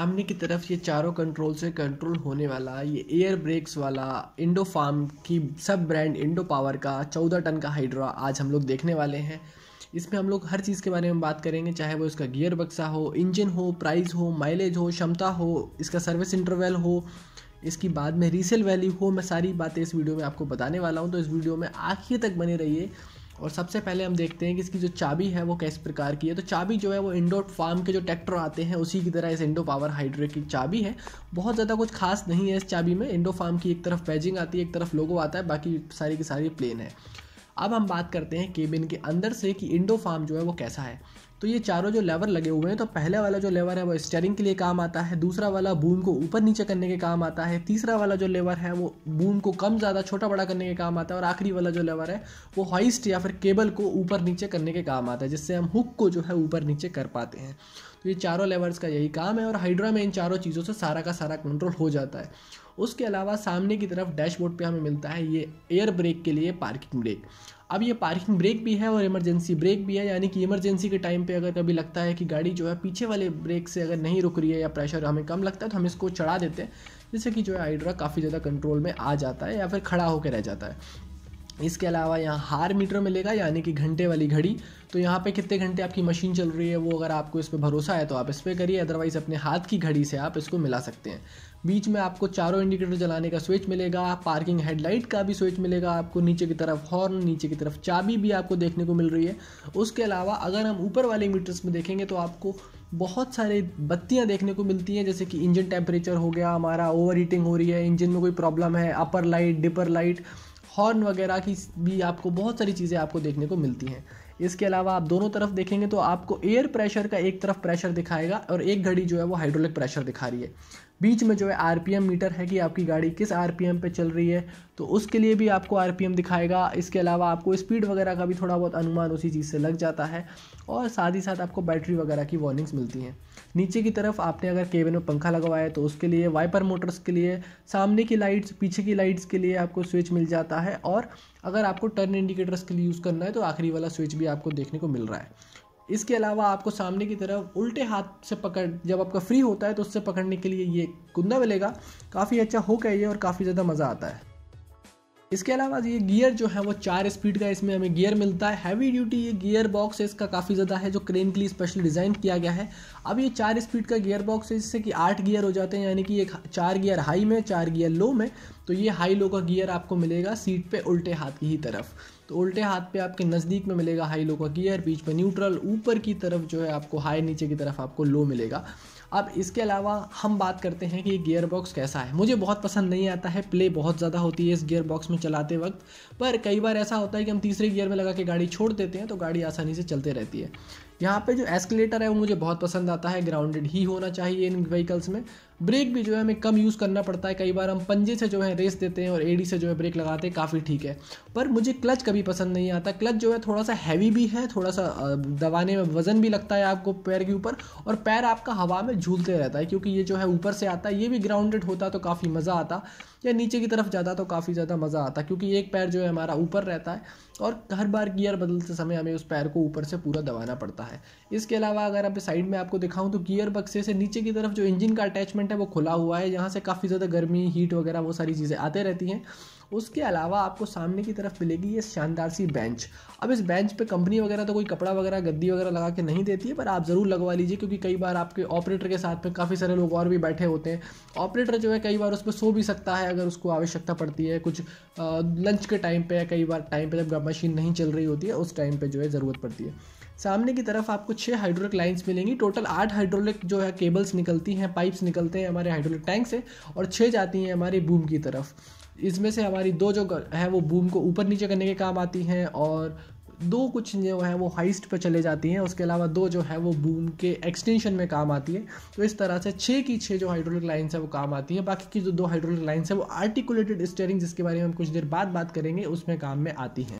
सामने की तरफ ये चारों कंट्रोल से कंट्रोल होने वाला ये एयर ब्रेक्स वाला इंडो फार्म की सब ब्रांड इंडो पावर का 14 टन का हाइड्रा आज हम लोग देखने वाले हैं। इसमें हम लोग हर चीज़ के बारे में बात करेंगे, चाहे वो इसका गियर बक्सा हो, इंजन हो, प्राइस हो, माइलेज हो, क्षमता हो, इसका सर्विस इंटरवल हो, इसकी बाद में रीसेल वैल्यू हो। मैं सारी बातें इस वीडियो में आपको बताने वाला हूँ, तो इस वीडियो में आखिर तक बने रहिए। और सबसे पहले हम देखते हैं कि इसकी जो चाबी है वो किस प्रकार की है। तो चाबी जो है वो इंडो फार्म के जो ट्रैक्टर आते हैं उसी की तरह इस इंडो पावर हाइड्रा की चाबी है। बहुत ज़्यादा कुछ खास नहीं है इस चाबी में। इंडो फार्म की एक तरफ पैजिंग आती है, एक तरफ लोगो आता है, बाकी सारी की सारी प्लेन है। अब हम बात करते हैं केबिन के अंदर से कि इंडो फार्म जो है वो कैसा है। तो ये चारों जो लेवर लगे हुए हैं, तो पहला वाला जो लेवर है वो स्टीयरिंग के लिए काम आता है, दूसरा वाला बूम को ऊपर नीचे करने के काम आता है, तीसरा वाला जो लेवर है वो बूम को कम ज़्यादा छोटा बड़ा करने के काम आता है, और आखिरी वाला जो लेवर है वो हॉइस्ट या फिर केबल को ऊपर नीचे करने के काम आता है, जिससे हम हुक को जो है ऊपर नीचे कर पाते हैं। तो ये चारों लेवर्स का यही काम है, और हाइड्रा में इन चारों चीज़ों से सारा का सारा कंट्रोल हो जाता है। उसके अलावा सामने की तरफ डैशबोर्ड पे हमें मिलता है ये एयर ब्रेक के लिए पार्किंग ब्रेक। अब ये पार्किंग ब्रेक भी है और इमरजेंसी ब्रेक भी है, यानी कि इमरजेंसी के टाइम पे अगर कभी लगता है कि गाड़ी जो है पीछे वाले ब्रेक से अगर नहीं रुक रही है या प्रेशर हमें कम लगता है, तो हम इसको चढ़ा देते हैं, जिससे कि जो है हाइड्रा काफ़ी ज़्यादा कंट्रोल में आ जाता है या फिर खड़ा होकर रह जाता है। इसके अलावा यहाँ हार मीटर मिलेगा, यानी कि घंटे वाली घड़ी। तो यहाँ पे कितने घंटे आपकी मशीन चल रही है वो अगर आपको इस पर भरोसा है तो आप इस पर करिए, अदरवाइज़ अपने हाथ की घड़ी से आप इसको मिला सकते हैं। बीच में आपको चारों इंडिकेटर जलाने का स्विच मिलेगा, पार्किंग हेडलाइट का भी स्विच मिलेगा आपको, नीचे की तरफ हॉर्न, नीचे की तरफ चाबी भी आपको देखने को मिल रही है। उसके अलावा अगर हम ऊपर वाले मीटर्स में देखेंगे तो आपको बहुत सारे बत्तियां देखने को मिलती हैं, जैसे कि इंजन टेम्परेचर हो गया, हमारा ओवर हीटिंग हो रही है, इंजन में कोई प्रॉब्लम है, अपर लाइट, डिपर लाइट, हॉर्न वगैरह की भी आपको बहुत सारी चीज़ें आपको देखने को मिलती हैं। इसके अलावा आप दोनों तरफ देखेंगे तो आपको एयर प्रेशर का एक तरफ प्रेशर दिखाएगा और एक घड़ी जो है वो हाइड्रोलिक प्रेशर दिखा रही है। बीच में जो है आरपीएम मीटर है कि आपकी गाड़ी किस आरपीएम पे चल रही है, तो उसके लिए भी आपको आरपीएम दिखाएगा। इसके अलावा आपको स्पीड वगैरह का भी थोड़ा बहुत अनुमान उसी चीज़ से लग जाता है, और साथ ही साथ आपको बैटरी वगैरह की वार्निंग्स मिलती हैं। नीचे की तरफ आपने अगर केबिन में पंखा लगवाया है तो उसके लिए, वाइपर मोटर्स के लिए, सामने की लाइट्स, पीछे की लाइट्स के लिए आपको स्विच मिल जाता है, और अगर आपको टर्न इंडिकेटर्स के लिए यूज़ करना है तो आखिरी वाला स्विच भी आपको देखने को मिल रहा है। इसके अलावा आपको सामने की तरफ उल्टे हाथ से पकड़, जब आपका फ्री होता है तो उससे पकड़ने के लिए ये कुंदा मिलेगा। काफ़ी अच्छा हुक है ये और काफ़ी ज़्यादा मज़ा आता है। इसके अलावा ये गियर जो है वो 4 स्पीड का इसमें हमें गियर मिलता है। हैवी ड्यूटी ये गियर बॉक्स है इसका काफ़ी ज़्यादा है, जो क्रेन के लिए स्पेशल डिज़ाइन किया गया है। अब ये 4 स्पीड का गियर बॉक्स है, जिससे कि 8 गियर हो जाते हैं, यानी कि एक 4 गियर हाई में, 4 गियर लो में। तो ये हाई लो का गियर आपको मिलेगा सीट पे उल्टे हाथ की ही तरफ। तो उल्टे हाथ पे आपके नज़दीक में मिलेगा हाई लो का गियर, बीच में न्यूट्रल, ऊपर की तरफ जो है आपको हाई, नीचे की तरफ आपको लो मिलेगा। अब इसके अलावा हम बात करते हैं कि ये गियर बॉक्स कैसा है। मुझे बहुत पसंद नहीं आता है, प्ले बहुत ज़्यादा होती है इस गियर बॉक्स में चलाते वक्त, पर कई बार ऐसा होता है कि हम तीसरे गियर में लगा के गाड़ी छोड़ देते हैं तो गाड़ी आसानी से चलते रहती है। यहाँ पे जो एस्केलेटर है वो मुझे बहुत पसंद आता है, ग्राउंडेड ही होना चाहिए इन व्हीकल्स में। ब्रेक भी जो है हमें कम यूज़ करना पड़ता है, कई बार हम पंजे से जो है रेस देते हैं और एडी से जो है ब्रेक लगाते हैं, काफ़ी ठीक है। पर मुझे क्लच कभी पसंद नहीं आता। क्लच जो है थोड़ा सा हैवी भी है, थोड़ा सा दबाने में वजन भी लगता है आपको पैर के ऊपर, और पैर आपका हवा में झूलते रहता है, क्योंकि ये जो है ऊपर से आता है। ये भी ग्राउंडेड होता तो काफ़ी मज़ा आता, या नीचे की तरफ जाता तो काफ़ी ज़्यादा मज़ा आता, क्योंकि एक पैर जो है हमारा ऊपर रहता है और हर बार गियर बदलते समय हमें उस पैर को ऊपर से पूरा दबाना पड़ता है। इसके अलावा अगर आप साइड में आपको दिखाऊं तो गियर बक्से से नीचे की तरफ जो इंजन का अटैचमेंट है वो खुला हुआ है, यहाँ से काफ़ी ज़्यादा गर्मी, हीट वगैरह वो सारी चीज़ें आते रहती हैं। उसके अलावा आपको सामने की तरफ मिलेगी ये शानदार सी बेंच। अब इस बेंच पे कंपनी वगैरह तो कोई कपड़ा वगैरह, गद्दी वगैरह लगा के नहीं देती है, पर आप ज़रूर लगवा लीजिए, क्योंकि कई बार आपके ऑपरेटर के साथ में काफ़ी सारे लोग और भी बैठे होते हैं। ऑपरेटर जो है कई बार उस पर सो भी सकता है अगर उसको आवश्यकता पड़ती है, कुछ लंच के टाइम पे, या कई बार टाइम पे जब मशीन नहीं चल रही होती है उस टाइम पे जो है ज़रूरत पड़ती है। सामने की तरफ आपको 6 हाइड्रोलिक लाइंस मिलेंगी। टोटल 8 हाइड्रोलिक जो है केबल्स निकलती हैं, पाइप्स निकलते हैं हमारे हाइड्रोलिक टैंक से, और 6 जाती हैं हमारी बूम की तरफ। इसमें से हमारी 2 जो है वो बूम को ऊपर नीचे करने के काम आती हैं, और 2 कुछ जो है वो हाइस्ट पे चले जाती हैं। उसके अलावा 2 जो है वो बूम के एक्सटेंशन में काम आती है। तो इस तरह से 6 की 6 जो हाइड्रोलिक लाइन्स है वो काम आती है। बाकी की जो 2 हाइड्रोलिक लाइन्स है वो आर्टिकुलेटेड स्टीयरिंग, जिसके बारे में हम कुछ देर बाद बात करेंगे, उसमें काम में आती हैं।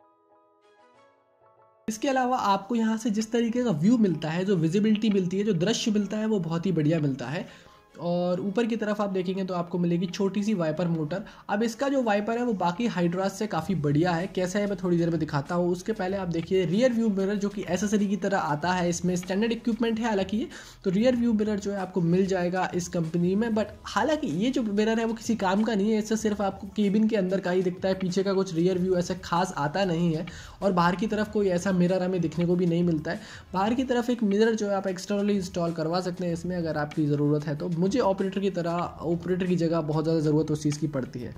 इसके अलावा आपको यहाँ से जिस तरीके का व्यू मिलता है, जो विजिबिलिटी मिलती है, जो दृश्य मिलता है, वो बहुत ही बढ़िया मिलता है। और ऊपर की तरफ आप देखेंगे तो आपको मिलेगी छोटी सी वाइपर मोटर। अब इसका जो वाइपर है वो बाकी हाइड्रास से काफ़ी बढ़िया है। कैसा है मैं थोड़ी देर में दिखाता हूँ। उसके पहले आप देखिए रियर व्यू मिरर जो कि एसेसरी की तरह आता है, इसमें स्टैंडर्ड इक्विपमेंट है हालांकि ये, तो रियर व्यू मिरर जो है आपको मिल जाएगा इस कंपनी में। बट हालांकि ये जो मिरर है वो किसी काम का नहीं है, इससे सिर्फ आपको केबिन के अंदर का ही दिखता है, पीछे का कुछ रियर व्यू ऐसे खास आता नहीं है। और बाहर की तरफ कोई ऐसा मिरर हमें दिखने को भी नहीं मिलता है। बाहर की तरफ एक मिरर जो है आप एक्सटर्नली इंस्टॉल करवा सकते हैं इसमें, अगर आपकी ज़रूरत है तो। मुझे ऑपरेटर की जगह बहुत ज़्यादा ज़रूरत उस चीज़ की पड़ती है।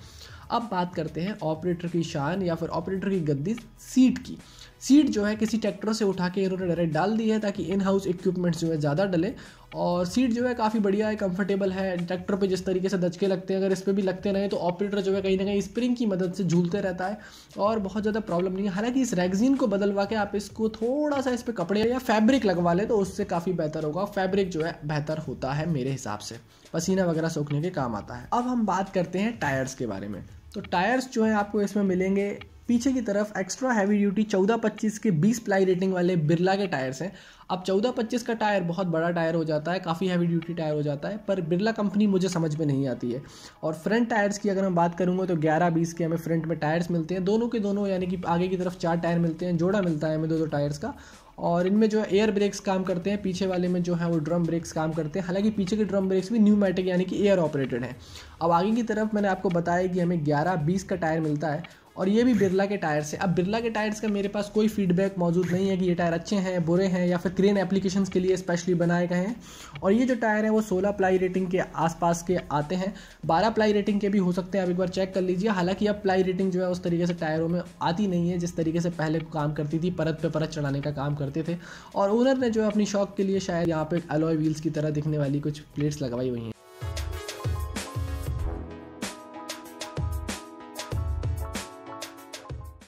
अब बात करते हैं ऑपरेटर की शान या फिर ऑपरेटर की गद्दी सीट की। सीट जो है किसी ट्रैक्टर से उठा के इन्होंने डायरेक्ट डाल दी है ताकि इन हाउस इक्विपमेंट्स जो है ज़्यादा डले। और सीट जो है काफ़ी बढ़िया है, कंफर्टेबल है। ट्रैक्टर पे जिस तरीके से दचके लगते हैं अगर इस पर भी लगते रहे तो ऑपरेटर जो है कहीं ना कहीं स्प्रिंग की मदद से झूलते रहता है और बहुत ज़्यादा प्रॉब्लम नहीं है। हालांकि इस रैगजीन को बदलवा के आप इसको थोड़ा सा इस पर कपड़े या फैब्रिक लगवा ले तो उससे काफ़ी बेहतर होगा। फैब्रिक जो है बेहतर होता है मेरे हिसाब से, पसीना वगैरह सोखने के काम आता है। अब हम बात करते हैं टायर्स के बारे में। तो टायर्स जो है आपको इसमें मिलेंगे पीछे की तरफ एक्स्ट्रा हैवी ड्यूटी 14-25 के 20 प्लाई रेटिंग वाले बिरला के टायर्स हैं। अब 14-25 का टायर बहुत बड़ा टायर हो जाता है, काफ़ी हैवी ड्यूटी टायर हो जाता है, पर बिरला कंपनी मुझे समझ में नहीं आती है। और फ्रंट टायर्स की अगर मैं बात करूँगा तो 11-20 के हमें फ्रंट में टायर्स मिलते हैं, दोनों के दोनों, यानी कि आगे की तरफ 4 टायर मिलते हैं, जोड़ा मिलता है हमें दो टायर्स का। और इनमें जो है एयर ब्रेक्स काम करते हैं, पीछे वाले में जो है वो ड्रम ब्रेक्स काम करते हैं। हालांकि पीछे के ड्रम ब्रेक्स भी न्यूमैटिक यानी कि एयर ऑपरेटेड हैं। अब आगे की तरफ मैंने आपको बताया कि हमें 11-20 का टायर मिलता है और ये भी बिरला के टायर्स है। अब बिरला के टायर्स का मेरे पास कोई फीडबैक मौजूद नहीं है कि ये टायर अच्छे हैं, बुरे हैं या फिर क्रेन एप्लीकेशंस के लिए स्पेशली बनाए गए हैं। और ये जो टायर है वो 16 प्लाई रेटिंग के आसपास के आते हैं, 12 प्लाई रेटिंग के भी हो सकते हैं, आप एक बार चेक कर लीजिए। हालांकि अब प्लाई रेटिंग जो है उस तरीके से टायरों में आती नहीं है जिस तरीके से पहले काम करती थी, परत पे परत चढ़ाने का काम करते थे। और ओनर ने जो है अपनी शौक के लिए शायद यहाँ पे अलॉय व्हील्स की तरह दिखने वाली कुछ प्लेट्स लगवाई हुई हैं।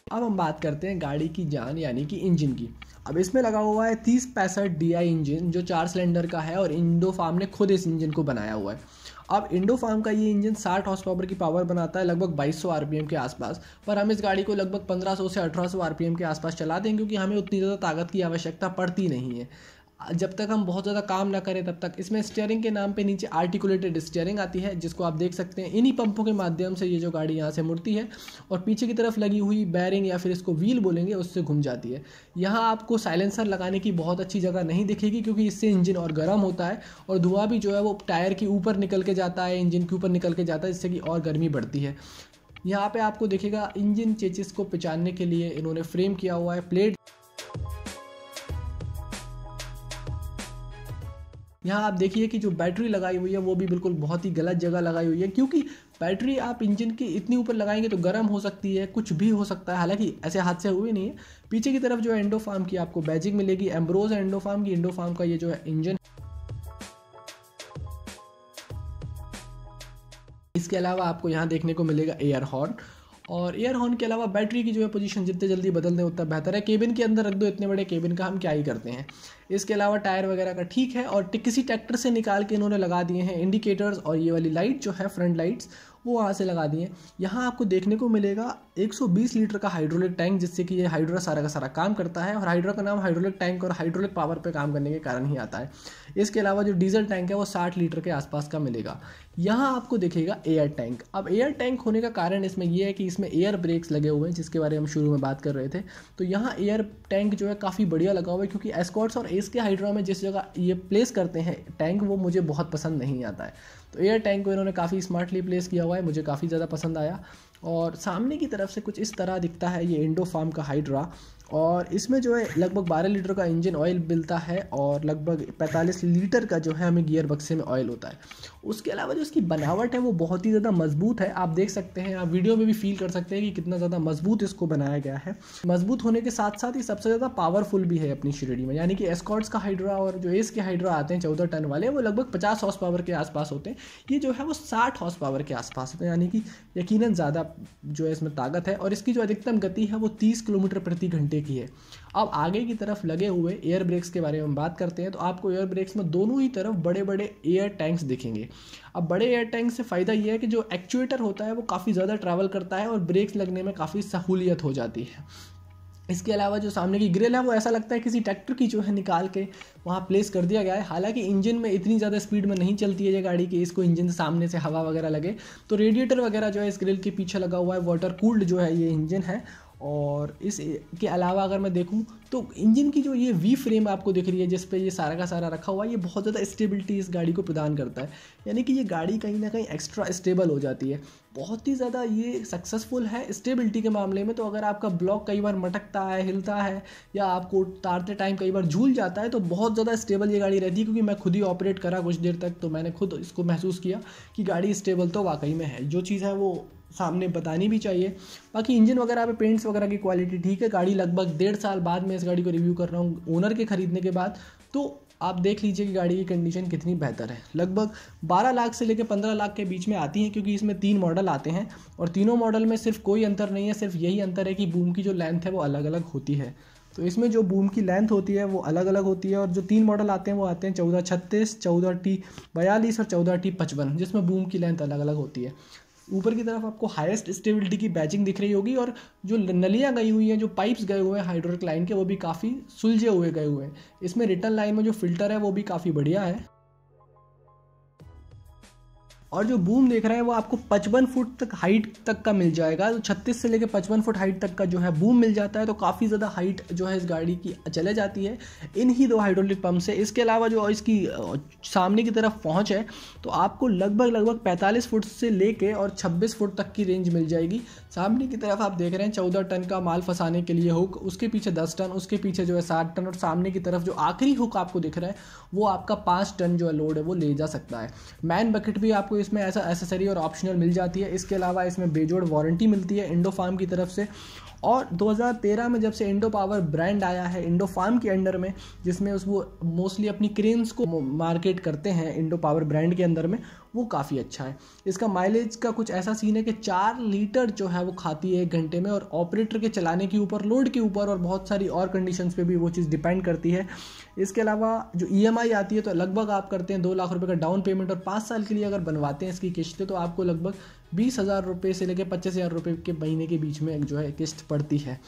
अब हम बात करते हैं गाड़ी की जान यानी कि इंजन की। अब इसमें लगा हुआ है 3065 DI इंजन जो 4 सिलेंडर का है और इंडो फार्म ने खुद इस इंजन को बनाया हुआ है। अब इंडो फार्म का ये इंजन 60 हॉर्स पावर की पावर बनाता है, लगभग 2200 RPM के आसपास। पर हम इस गाड़ी को लगभग 1500 से 1800 RPM के आसपास चला देंगे क्योंकि हमें उतनी ज़्यादा ताकत की आवश्यकता पड़ती नहीं है। जब तक हम बहुत ज़्यादा काम ना करें तब तक। इसमें स्टीयरिंग के नाम पे नीचे आर्टिकुलेटेड स्टीयरिंग आती है जिसको आप देख सकते हैं। इन्हीं पंपों के माध्यम से ये जो गाड़ी यहाँ से मुड़ती है और पीछे की तरफ लगी हुई बैरिंग या फिर इसको व्हील बोलेंगे उससे घूम जाती है। यहाँ आपको साइलेंसर लगाने की बहुत अच्छी जगह नहीं दिखेगी क्योंकि इससे इंजन और गर्म होता है और धुआं भी जो है वो टायर के ऊपर निकल के जाता है, इंजन के ऊपर निकल के जाता है, जिससे कि और गर्मी बढ़ती है। यहाँ पे आपको दिखेगा इंजन चेचिस को पहचानने के लिए इन्होंने फ्रेम किया हुआ है प्लेट। यहाँ आप देखिए कि जो बैटरी लगाई हुई है वो भी बिल्कुल बहुत ही गलत जगह लगाई हुई है, क्योंकि बैटरी आप इंजन की इतनी ऊपर लगाएंगे तो गर्म हो सकती है, कुछ भी हो सकता है। हालांकि ऐसे हादसे हुए नहीं है। पीछे की तरफ जो है एंडोफार्म की आपको बैजिंग मिलेगी, एम्ब्रोज है एंडोफार्म की। एंडोफार्म का ये जो है इंजन, इसके अलावा आपको यहाँ देखने को मिलेगा एयर हॉर्न। और एयर हॉर्न के अलावा बैटरी की जो है पोजीशन जितने जल्दी बदल दें उतना बेहतर है। केबिन के अंदर रख दो, इतने बड़े केबिन का हम क्या ही करते हैं। इसके अलावा टायर वगैरह का ठीक है। और किसी ट्रैक्टर से निकाल के इन्होंने लगा दिए हैं इंडिकेटर्स और ये वाली लाइट जो है फ्रंट लाइट्स वो वहाँ से लगा दिए। यहाँ आपको देखने को मिलेगा 120 लीटर का हाइड्रोलिक टैंक, जिससे कि ये हाइड्रा सारा का सारा काम करता है। और हाइड्रा का नाम हाइड्रोलिक टैंक और हाइड्रोलिक पावर पे काम करने के कारण ही आता है। इसके अलावा जो डीजल टैंक है वो 60 लीटर के आसपास का मिलेगा। यहाँ आपको दिखेगा एयर टैंक। अब एयर टैंक होने का कारण इसमें यह है कि इसमें एयर ब्रेक्स लगे हुए हैं जिसके बारे में हम शुरू में बात कर रहे थे। तो यहाँ एयर टैंक जो है काफ़ी बढ़िया लगा हुआ है, क्योंकि एस्कॉर्ट्स और एस के हाइड्रा में जिस जगह ये प्लेस करते हैं टैंक वो मुझे बहुत पसंद नहीं आता है। तो एयर टैंक को इन्होंने काफ़ी स्मार्टली प्लेस किया हुआ है, मुझे काफ़ी ज़्यादा पसंद आया। और सामने की तरफ से कुछ इस तरह दिखता है ये इंडो फार्म का हाइड्रा। और इसमें जो है लगभग 12 लीटर का इंजन ऑयल मिलता है और लगभग 45 लीटर का जो है हमें गियर बक्से में ऑयल होता है। उसके अलावा जो इसकी बनावट है वो बहुत ही ज़्यादा मजबूत है। आप देख सकते हैं, आप वीडियो में भी फील कर सकते हैं कि कितना ज़्यादा मजबूत इसको बनाया गया है। मजबूत होने के साथ साथ ये सबसे ज़्यादा पावरफुल भी है अपनी श्रेणी में। यानी कि एस्कॉर्ट्स का हाइड्रा और जो एस के हाइड्रा आते हैं 14 टन वाले, वो लगभग 50 हॉर्स पावर के आसपास होते हैं। ये जो है वो 60 हॉर्स पावर के आसपास होते हैं, यानी कि यकीनन ज़्यादा जो है इसमें ताकत है। और इसकी जो अधिकतम गति है वो 30 किलोमीटर प्रति घंटे की है। अब आगे की तरफ लगे हुए एयर ब्रेक्स के बारे में हम बात करते हैं तो आपको एयर ब्रेक्स में दोनों ही तरफ बड़े बड़े एयर टैंक्स दिखेंगे। अब बड़े एयर टैंक से फ़ायदा ये है कि जो एक्चुएटर होता है वो काफ़ी ज़्यादा ट्रैवल करता है और ब्रेक्स लगने में काफ़ी सहूलियत हो जाती है। इसके अलावा जो सामने की ग्रिल है वो ऐसा लगता है किसी ट्रैक्टर की जो है निकाल के वहाँ प्लेस कर दिया गया है। हालांकि इंजन में इतनी ज़्यादा स्पीड में नहीं चलती है ये गाड़ी कि इसको इंजन से सामने से हवा वगैरह लगे। तो रेडिएटर वगैरह जो है इस ग्रिल के पीछे लगा हुआ है, वाटर कूल्ड जो है ये इंजन है। और इसके अलावा अगर मैं देखूं तो इंजन की जो ये वी फ्रेम आपको दिख रही है जिस पे ये सारा का सारा रखा हुआ है, ये बहुत ज़्यादा स्टेबिलिटी इस गाड़ी को प्रदान करता है। यानी कि ये गाड़ी कहीं ना कहीं एक्स्ट्रा स्टेबल हो जाती है, बहुत ही ज़्यादा ये सक्सेसफुल है स्टेबिलिटी के मामले में। तो अगर आपका ब्लॉक कई बार मटकता है, हिलता है, या आपको उतारते टाइम कई बार झूल जाता है, तो बहुत ज़्यादा स्टेबल ये गाड़ी रहती है। क्योंकि मैं खुद ही ऑपरेट करा कुछ देर तक, तो मैंने खुद इसको महसूस किया कि गाड़ी स्टेबल तो वाकई में है। जो चीज़ है वो सामने बतानी भी चाहिए। बाकी इंजन वगैरह पे पेंट्स वगैरह की क्वालिटी ठीक है। गाड़ी लगभग 1.5 साल बाद मैं इस गाड़ी को रिव्यू कर रहा हूँ ओनर के ख़रीदने के बाद, तो आप देख लीजिए कि गाड़ी की कंडीशन कितनी बेहतर है। लगभग 12 लाख से लेकर 15 लाख के बीच में आती हैं, क्योंकि इसमें 3 मॉडल आते हैं और तीनों मॉडल में सिर्फ कोई अंतर नहीं है, सिर्फ यही अंतर है कि बूम की जो लेंथ है वो अलग अलग होती है। तो इसमें जो बूम की लेंथ होती है वो अलग अलग होती है। और जो 3 मॉडल आते हैं वो आते हैं 1436, 14T42 और 14T55, जिसमें बूम की लेंथ अलग अलग होती है। ऊपर की तरफ आपको हाईएस्ट स्टेबिलिटी की बैचिंग दिख रही होगी, और जो नलियाँ गई हुई हैं, जो पाइप्स गए हुए हैं हाइड्रोलिक लाइन के, वो भी काफ़ी सुलझे हुए गए हुए हैं। इसमें रिटर्न लाइन में जो फिल्टर है वो भी काफ़ी बढ़िया है। और जो बूम देख रहे हैं वो आपको 55 फुट तक हाइट तक का मिल जाएगा। तो 36 से लेकर 55 फुट हाइट तक का जो है बूम मिल जाता है। तो काफ़ी ज़्यादा हाइट जो है इस गाड़ी की चले जाती है इन ही 2 हाइड्रोलिक पंप से। इसके अलावा जो इसकी सामने की तरफ पहुंच है तो आपको लगभग 45 फुट से लेके और 26 फुट तक की रेंज मिल जाएगी। सामने की तरफ आप देख रहे हैं 14 टन का माल फंसाने के लिए हुक, उसके पीछे 10 टन, उसके पीछे जो है 7 टन, और सामने की तरफ जो आखिरी हुक आपको दिख रहा है वो आपका 5 टन जो है लोड है वो ले जा सकता है। मैन बकेट भी आपको इसमें ऐसा एसेसरी और ऑप्शनल मिल जाती है। इसके अलावा इसमें बेजोड़ वारंटी मिलती है इंडो फार्म की तरफ से। और 2013 में जब से इंडो पावर ब्रांड आया है इंडो फार्म के अंडर में, जिसमें वो मोस्टली अपनी क्रेन्स को मार्केट करते हैं इंडो पावर ब्रांड के अंदर में, वो काफ़ी अच्छा है। इसका माइलेज का कुछ ऐसा सीन है कि 4 लीटर जो है वो खाती है 1 घंटे में, और ऑपरेटर के चलाने के ऊपर, लोड के ऊपर और बहुत सारी और कंडीशंस पे भी वो चीज़ डिपेंड करती है। इसके अलावा जो EMI आती है तो लगभग आप करते हैं 2 लाख रुपए का डाउन पेमेंट, और 5 साल के लिए अगर बनवाते हैं इसकी किस्तें तो आपको लगभग 20,000 रुपये से लेकर 25,000 रुपये के महीने के बीच में जो है किस्त पड़ती है,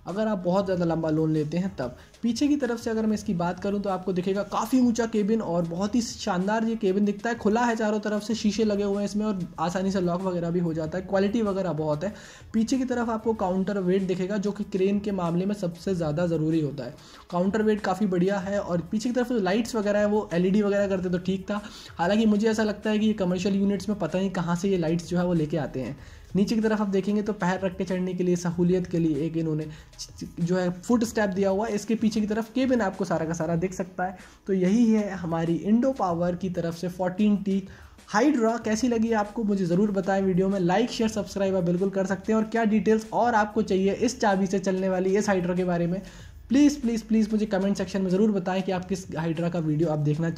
अगर आप बहुत ज़्यादा लंबा लोन लेते हैं तब। पीछे की तरफ से अगर मैं इसकी बात करूं तो आपको दिखेगा काफ़ी ऊंचा केबिन, और बहुत ही शानदार ये केबिन दिखता है। खुला है चारों तरफ से, शीशे लगे हुए हैं इसमें, और आसानी से लॉक वगैरह भी हो जाता है। क्वालिटी वगैरह बहुत है। पीछे की तरफ आपको काउंटर वेट दिखेगा, जो कि क्रेन के मामले में सबसे ज़्यादा ज़रूरी होता है। काउंटर वेट काफ़ी बढ़िया है। और पीछे की तरफ जो लाइट्स वगैरह है वो LED वगैरह करते तो ठीक था। हालांकि मुझे ऐसा लगता है कि ये कमर्शियल यूनिट्स में पता नहीं कहाँ से ये लाइट्स जो है वो लेके आते हैं। नीचे की तरफ आप देखेंगे तो पैर रख के चढ़ने के लिए सहूलियत के लिए एक इन्होंने जो है फुट स्टेप दिया हुआ है। इसके पीछे की तरफ केबिन आपको सारा का सारा दिख सकता है। तो यही है हमारी इंडो पावर की तरफ से 14T हाइड्रा। कैसी लगी आपको मुझे ज़रूर बताएं। वीडियो में लाइक शेयर सब्सक्राइब आप बिल्कुल कर सकते हैं। और क्या डिटेल्स और आपको चाहिए इस चाबी से चलने वाली इस हाइड्रा के बारे में, प्लीज़ प्लीज़ प्लीज़ मुझे कमेंट सेक्शन में ज़रूर बताएं कि आप किस हाइड्रा का वीडियो आप देखना